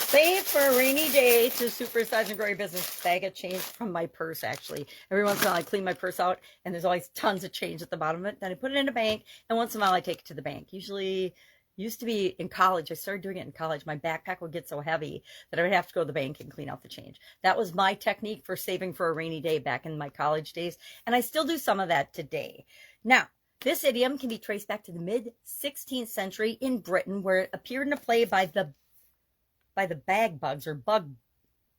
Save for a rainy day to supersize and grow your business. Bag of change from my purse, actually. Every once in a while, I clean my purse out, and there's always tons of change at the bottom of it. Then I put it in a bank, and once in a while, I take it to the bank. Usually, used to be in college. I started doing it in college. My backpack would get so heavy that I would have to go to the bank and clean out the change. That was my technique for saving for a rainy day back in my college days, and I still do some of that today. Now, this idiom can be traced back to the mid-16th century in Britain, where it appeared in a play by the bag bugs or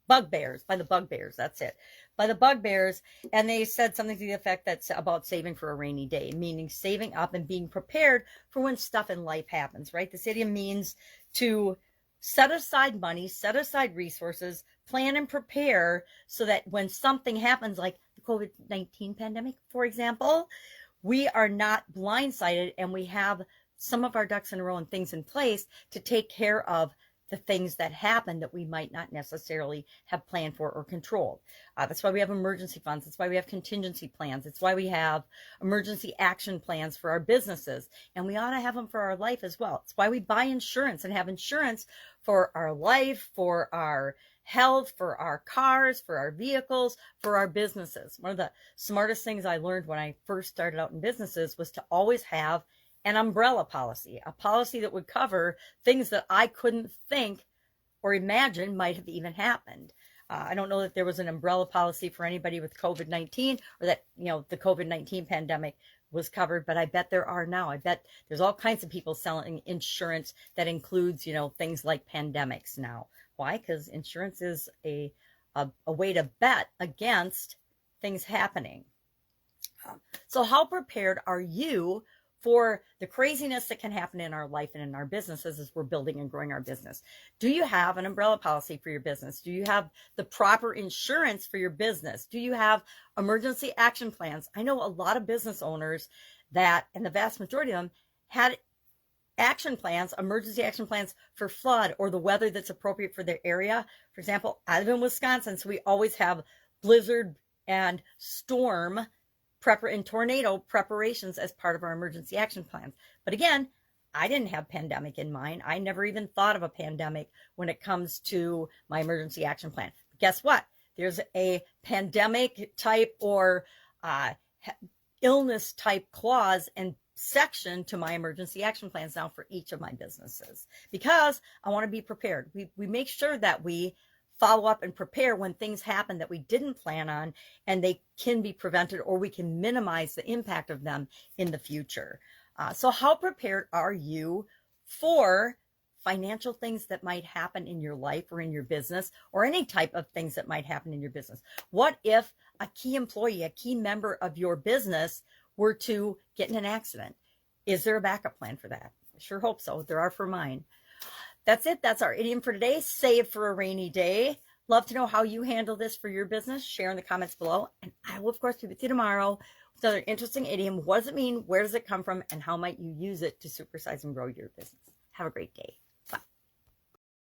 bugbears, by the bugbears, that's it, by the bugbears. And they said something to the effect that's about saving for a rainy day, meaning saving up and being prepared for when stuff in life happens, right? This idiom means to set aside money, set aside resources, plan and prepare so that when something happens, like the COVID-19 pandemic, for example, we are not blindsided and we have some of our ducks in a row and things in place to take care of the things that happen that we might not necessarily have planned for or controlled. That's why we have emergency funds. That's why we have contingency plans. It's why we have emergency action plans for our businesses. And we ought to have them for our life as well. It's why we buy insurance and have insurance for our life, for our health, for our cars, for our vehicles, for our businesses. One of the smartest things I learned when I first started out in businesses was to always have an umbrella policy, a policy that would cover things that I couldn't think or imagine might have even happened. I don't know that there was an umbrella policy for anybody with COVID-19 or that, the COVID-19 pandemic was covered, but I bet there are now. I bet there's all kinds of people selling insurance that includes, things like pandemics now. Why? Because insurance is a way to bet against things happening. So how prepared are you for the craziness that can happen in our life and in our businesses as we're building and growing our business? Do you have an umbrella policy for your business? Do you have the proper insurance for your business? Do you have emergency action plans? I know a lot of business owners that, and the vast majority of them, had action plans, emergency action plans for flood or the weather that's appropriate for their area. For example, I live in Wisconsin, so we always have blizzard and storm and tornado preparations as part of our emergency action plans. But again, I didn't have pandemic in mind. I never even thought of a pandemic when it comes to my emergency action plan. But guess what? There's a pandemic type or illness type clause and section to my emergency action plans now for each of my businesses, because I want to be prepared. We make sure that we follow up and prepare when things happen that we didn't plan on, and they can be prevented or we can minimize the impact of them in the future. So how prepared are you for financial things that might happen in your life or in your business, or any type of things that might happen in your business? What if a key employee, a key member of your business were to get in an accident? Is there a backup plan for that? I sure hope so. There are for mine. That's it. That's our idiom for today. Save for a rainy day. Love to know how you handle this for your business. Share in the comments below. And I will, of course, be with you tomorrow with another interesting idiom. What does it mean? Where does it come from? And how might you use it to supersize and grow your business? Have a great day.